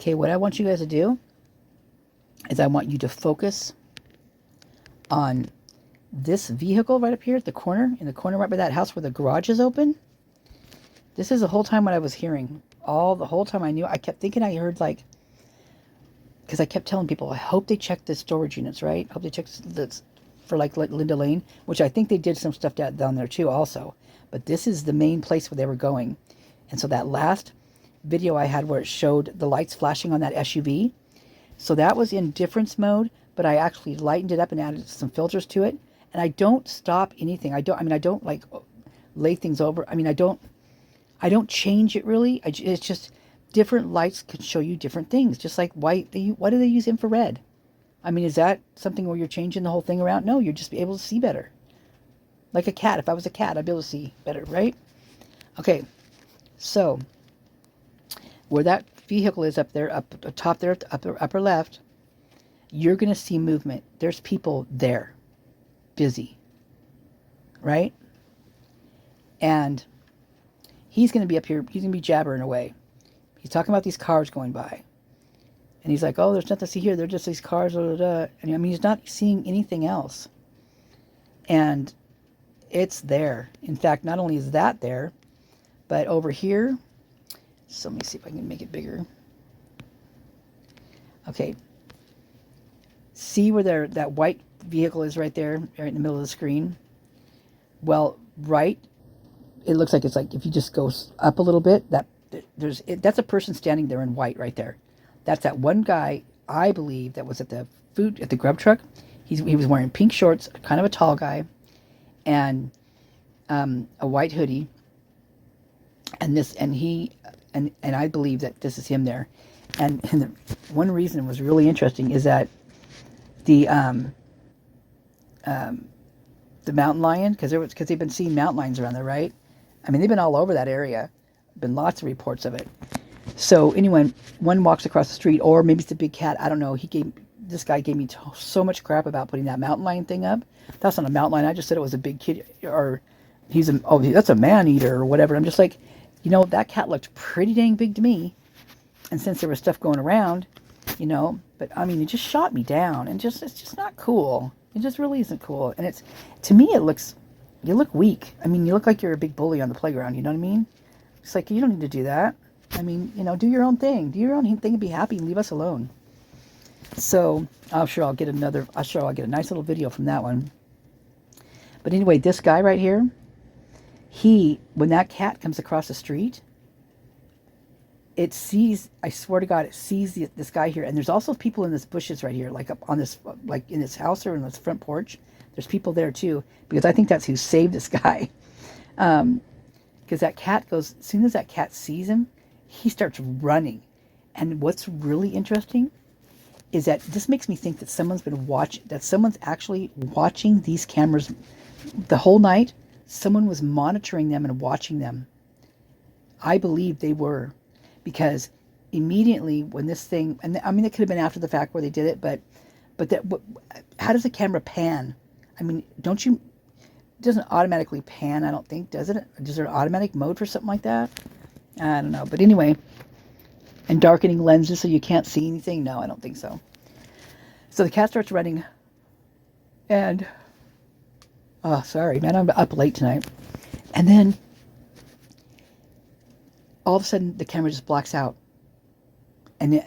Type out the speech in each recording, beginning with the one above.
Okay, what I want you guys to do is I want you to focus on this vehicle right up here at the corner, in the corner right by that house where the garage is open. This is the whole time what I was hearing. The whole time I kept thinking I heard like, because I kept telling people, I hope they check the storage units, right? I hope they check this for like Linda Lane, which I think they did some stuff down there too also. But this is the main place where they were going. And so that last video I had where it showed the lights flashing on that SUV, so that was in difference mode, but I actually lightened it up and added some filters to it. And I don't stop anything. I don't like lay things over. I don't change it really. It's just different lights can show you different things. Just like why do they use infrared? Is that something where you're changing the whole thing around? No, you're just able to see better. Like a cat. If I was a cat, I'd be able to see better, right? Okay, so where that vehicle is up there, up top there, upper left, you're going to see movement. There's people there, busy, right? And he's going to be up here. He's going to be jabbering away. He's talking about these cars going by. And he's like, oh, there's nothing to see here. They're just these cars. Blah, blah, blah. And he's not seeing anything else. And it's there. In fact, not only is that there, but over here. So let me see if I can make it bigger. Okay. See where that white vehicle is right there, right in the middle of the screen? Well, right, it looks like it's like if you just go up a little bit, that's a person standing there in white right there. That's that one guy, I believe, that was at the grub truck. He was wearing pink shorts, kind of a tall guy, and a white hoodie. And I believe that this is him there. And the one reason was really interesting is that the mountain lion, because they've been seeing mountain lions around there, right? They've been all over that area. Been lots of reports of it. So anyway, one walks across the street, or maybe it's a big cat. I don't know. This guy gave me so much crap about putting that mountain lion thing up. That's not a mountain lion. I just said it was a big kid, or that's a man eater or whatever. I'm just like, that cat looked pretty dang big to me. And since there was stuff going around, but it just shot me down, and it's just not cool. It just really isn't cool. And to me, you look weak. You look like you're a big bully on the playground. You know what I mean? It's like, you don't need to do that. Do your own thing. Do your own thing and be happy and leave us alone. So I'm sure I'll get a nice little video from that one. But anyway, this guy right here, when that cat comes across the street, I swear to God, it sees this guy here. And there's also people in this bushes right here, like up on this, like in this house or in this front porch. There's people there too, because I think that's who saved this guy. Because that cat goes, as soon as that cat sees him, he starts running. And what's really interesting is that this makes me think that someone's actually watching these cameras the whole night. Someone was monitoring them and watching them. I believe they were, because immediately when this thing, and it could have been after the fact where they did it, but how does the camera pan? It doesn't automatically pan, I don't think, does it? Is there an automatic mode for something like that? I don't know. But anyway, and darkening lenses so you can't see anything? No, I don't think so. So the cat starts running, and sorry, man, I'm up late tonight. And then all of a sudden the camera just blacks out, and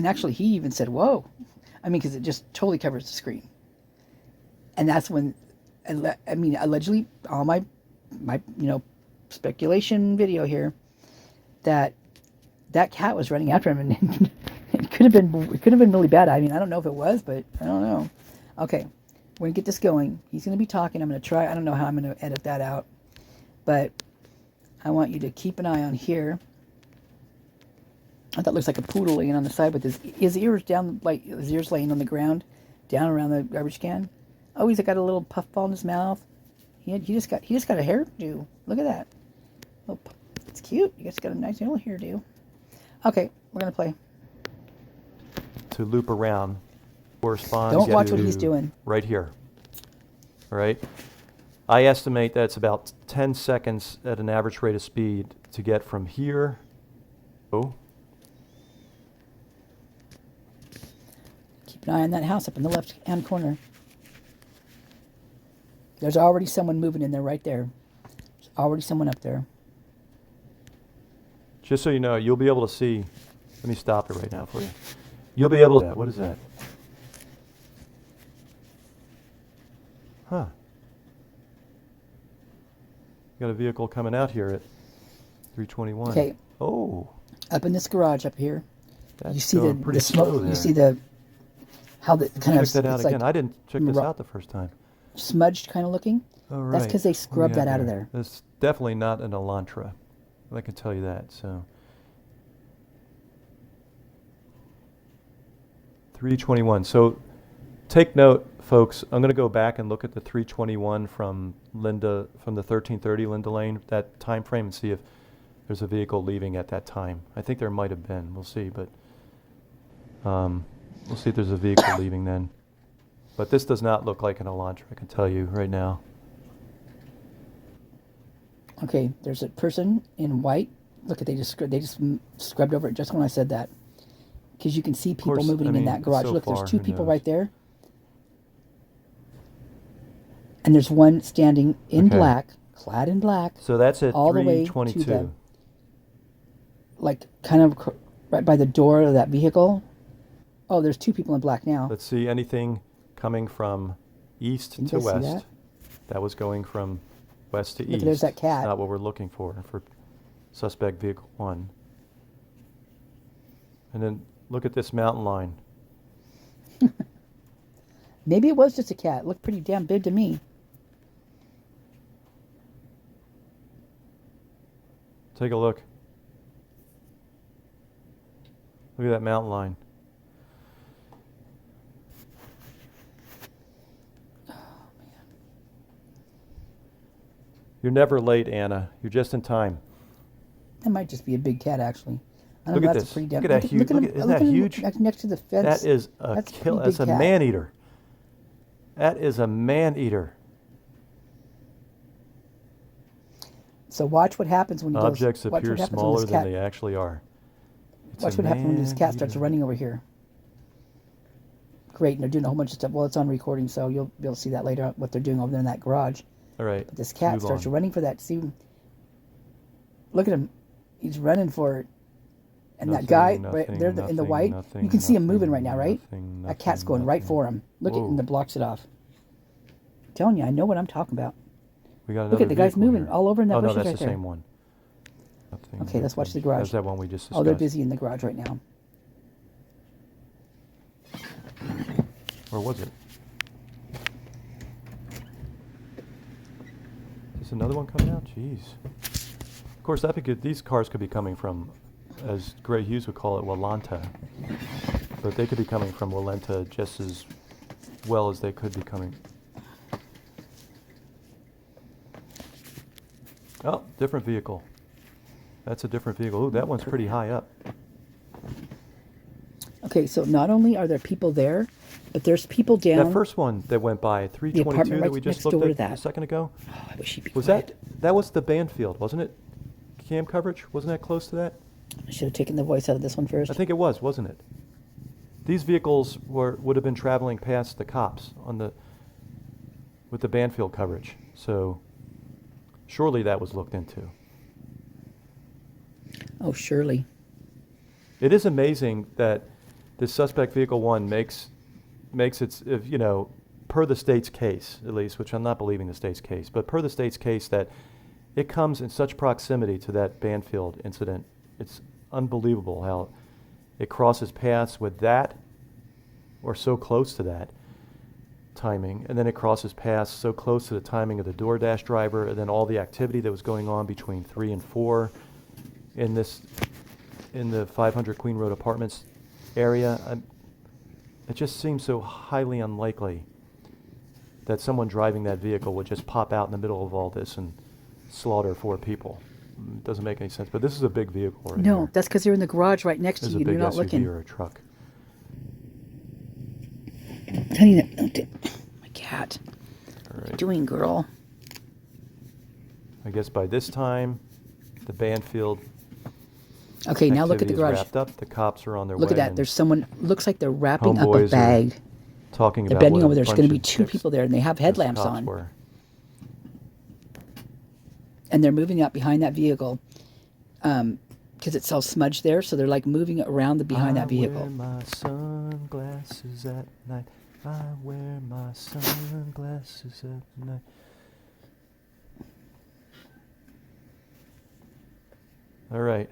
actually he even said, "Whoa," because it just totally covers the screen. And that's when, allegedly, all my speculation video here, that cat was running after him, and it could have been really bad. I don't know if it was, but I don't know. Okay, we're gonna get this going. He's gonna be talking. I'm gonna try. I don't know how I'm gonna edit that out, but I want you to keep an eye on here. That looks like a poodle laying on the side with his ears down, like his ears laying on the ground, down around the garbage can. Oh, he's got a little puffball in his mouth. He just got a hairdo. Look at that. Oh, it's cute. He just got a nice little hairdo. Okay, we're gonna play. To loop around corresponds. Don't watch what he's doing. Right here. All right. I estimate that it's about 10 seconds at an average rate of speed to get from here an eye on that house up in the left-hand corner. There's already someone moving in there right there. There's already someone up there. Just so you know, you'll be able to see. Let me stop it right now for you. You'll be able to. What is that? Huh. Got a vehicle coming out here at 321. Okay. Oh. Up in this garage up here. That's You see going pretty smoke. slow You there. see the how the kind Check of that out it's again. like I didn't check this out the first time. smudged kind of looking. Oh, right. That's because they scrubbed that out of there. That's definitely not an Elantra. I can tell you that. So 321. So take note, folks. I'm going to go back and look at the 321 from the 1330 Linda Lane, that time frame, and see if there's a vehicle leaving at that time. I think there might have been. We'll see, but we'll see if there's a vehicle leaving then. But this does not look like an Elantra, I can tell you right now. Okay, there's a person in white. Look at they just scrubbed over it just when I said that, because you can see people course, moving I mean, in that garage. so Look, far, there's two who people knows? right there, and there's one standing in Okay. black, clad in black, So that's at all the way to 322. the, like kind of right by the door of that vehicle. Oh, there's two people in black now. Let's see anything coming from east Can you to guys see west. that? That was going from west to Look, east. there's that cat. Not what we're looking for suspect vehicle 1. And then look at this mountain line. Maybe it was just a cat. It looked pretty damn big to me. Take a look. Look at that mountain line. You're never late, Anna. You're just in time. That might just be a big cat, actually. I Look know at that's this. a pretty damn. Look at that huge. Isn't that huge? Next to the fence. That is a That's a kill. pretty That's big a cat. man eater. That is a man eater. So watch what happens when he Objects goes. Watch appear what happens when smaller this than cat. they actually are. It's Watch a what happens when this cat starts man-eater. running over here. Great, and they're doing a whole bunch of stuff. Well, it's on recording, so you'll be able to see that later. What they're doing over there in that garage. All right. But this let's cat move starts on. running for that. See, look at him. He's running for it. And that guy right there in the white, you can see him moving right now, right? That cat's going right for him. Look at him, that blocks it off. I'm telling you, I know what I'm talking about. We got Look at the guy's vehicle moving here. all over in that Oh no, bushes that's right the there. same one. Nothing, Okay, let's watch nothing. the garage. That's that one we just discussed. Oh, they're busy in the garage right now. Or was it? Is this another one coming out? Jeez. Of course, these cars could be coming from, as Gray Hughes would call it, Walenta. But they could be coming from Walenta just as well as they could be coming. Oh, different vehicle. That's a different vehicle. Ooh, that one's pretty high up. Okay, so not only are there people there, but there's people down. That first one that went by, 322 apartment that right we just next looked door to at that. a second ago. Oh, I wish he'd be Was quiet. that was the Banfield, wasn't it? Cam coverage? Wasn't that close to that? I should have taken the voice out of this one first. I think it was, wasn't it? These vehicles would have been traveling past the cops with the Banfield coverage. So surely that was looked into. Oh, surely. It is amazing that this suspect vehicle 1 makes its, per the state's case, at least, which I'm not believing the state's case, but per the state's case that it comes in such proximity to that Banfield incident. It's unbelievable how it crosses paths with that, or so close to that timing, and then it crosses paths so close to the timing of the DoorDash driver, and then all the activity that was going on between 3 and 4 in the 500 Queen Road Apartments area. It just seems so highly unlikely that someone driving that vehicle would just pop out in the middle of all this and slaughter 4 people. It doesn't make any sense. But this is a big vehicle right No, here. that's because they're in the garage right next This to is you a and big you're not SUV looking. or a truck. I'm telling you that. My cat. All What are you right. doing, girl? I guess by this time, the Banfield Okay, now look at the activity is garage. wrapped up. The cops are on their way. Look at that. and There's someone, looks like they're wrapping up a homeboys are bag. talking They're about bending what over a there. There's bunch going to be of two dicks people there, and they have those headlamps cops on. were. And they're moving out behind that vehicle because it's all smudged there. So they're like moving around the behind that I vehicle. wear my sunglasses at night. I wear my sunglasses at night. All right.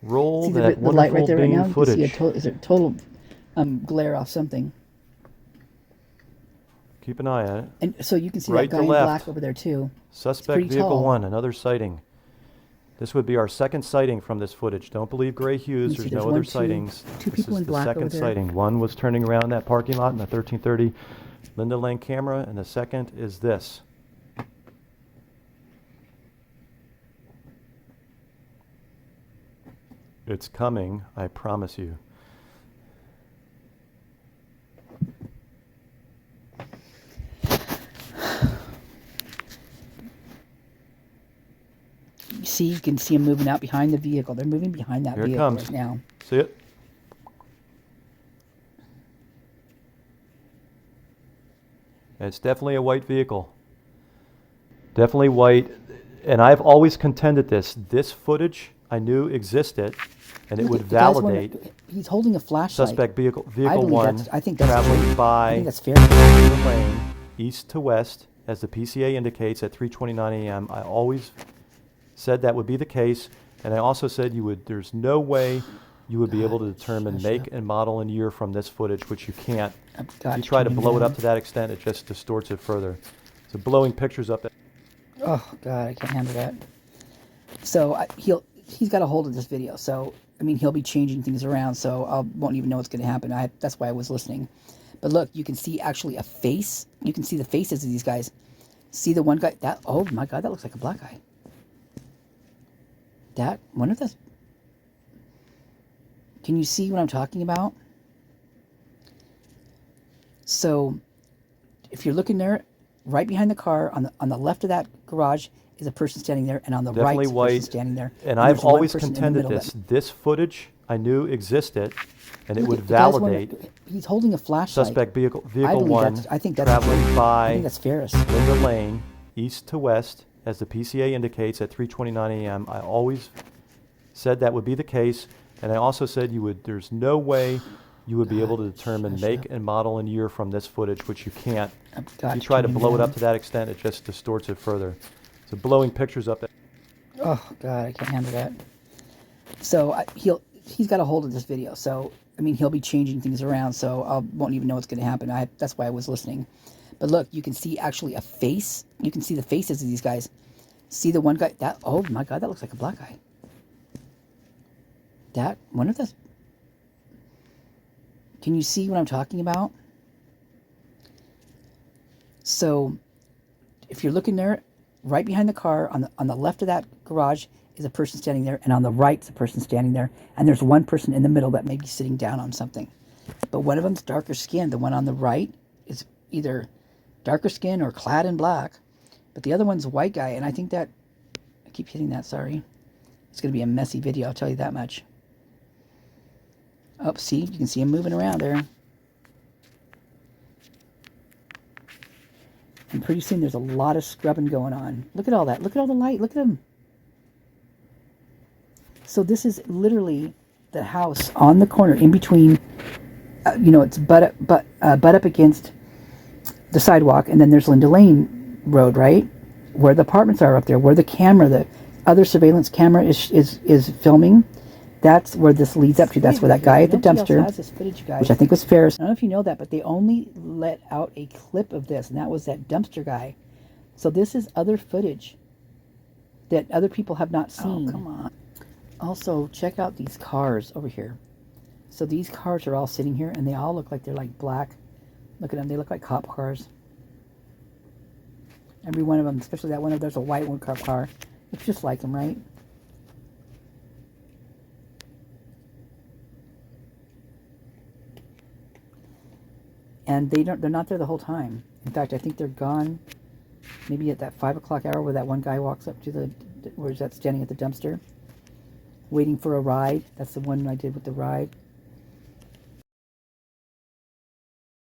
Roll See that the light right wonderful there right now? beam You can see footage. is there total glare off something. Keep an eye on it. And so you can see Right that to guy in left. black over there too. Suspect pretty vehicle tall. 1, another sighting. This would be our second sighting from this footage. Don't believe Gray Hughes. You see There's there's no other one, two- sightings. two This people is in the black over second there. sighting. One was turning around that parking lot in the 1330 Lindow Lane camera, and the second is this. It's coming, I promise you. You can see them moving out behind the vehicle. They're moving behind that Here it vehicle comes. right now. See it? It's definitely a white vehicle. Definitely white. And I've always contended this. This footage I knew existed, and it Look would at the guy's one- validate he's holding a flashlight. suspect vehicle I believe 1 I think that's traveling I by think that's fair. the lane east to west, as the PCA indicates, at 3:29 a.m. I always said that would be the case, and I also said there's no way you would be able to determine shush make up. and model and year from this footage, which you can't. I've got If you try to turning blow it down. up to that extent, it just distorts it further. So blowing pictures up. Oh God, I can't handle that. So he's got a hold of this video. So I mean, he'll be changing things around. So I won't even know what's going to happen. That's why I was listening. But look, you can see actually a face. You can see the faces of these guys. See the one guy? Oh my God, that looks like a black guy. Wonder if that's. Can you see what I'm talking about? So, if you're looking there, right behind the car, on the left of that garage is a person standing there, and on the right Definitely is a person white. standing there. And there's I've one always person in the contended middle this. that- This footage I knew existed, and it Look would at the guy's one- validate He's holding a flashlight. suspect vehicle I believe 1 I think that's traveling I by think that's Ferris. Lindow Lane east to west, as the PCA indicates, at 3:29 a.m. I always said that would be the case, and I also said there's no way you would be able to determine shush make up. and model and year from this footage, which you can't. I've If got you try to turning blow it down. up to that extent, it just distorts it further. So blowing pictures up. Oh God, I can't handle that. So he's got a hold of this video. So I mean, he'll be changing things around. So I won't even know what's going to happen. That's why I was listening. But look, you can see actually a face. You can see the faces of these guys. See the one guy? Oh my God, that looks like a black guy. Wonder if that's. Can you see what I'm talking about? So, if you're looking there, right behind the car, on the left of that garage is a person standing there, and on the right is a person standing there, and there's one person in the middle that may be sitting down on something. But one of them's darker skinned. The one on the right is either darker skin or clad in black, but the other one's a white guy, and I think that I keep hitting that. Sorry, it's going to be a messy video. I'll tell you that much. Oh, see, you can see him moving around there. And pretty soon there's a lot of scrubbing going on. Look at all that. Look at all the light. Look at them. So this is literally the house on the corner in between, it's butt up against the sidewalk, and then there's Lindow Lane Road, right? Where the apartments are up there, where the other surveillance camera is filming. That's where this leads up to. That's where that guy at the dumpster, which I think was Ferris. I don't know if you know that, but they only let out a clip of this, and that was that dumpster guy. So this is other footage that other people have not seen. Oh, come on. Also, check out these cars over here. So these cars are all sitting here, and they all look like they're like black. Look at them. They look like cop cars. Every one of them, especially that one. There's a white one cop car. Looks just like them, right? And they're not there the whole time. In fact, I think they're gone maybe at that 5 o'clock hour where that one guy walks up to where's that standing at the dumpster. waiting for a ride. That's the one I did with the ride.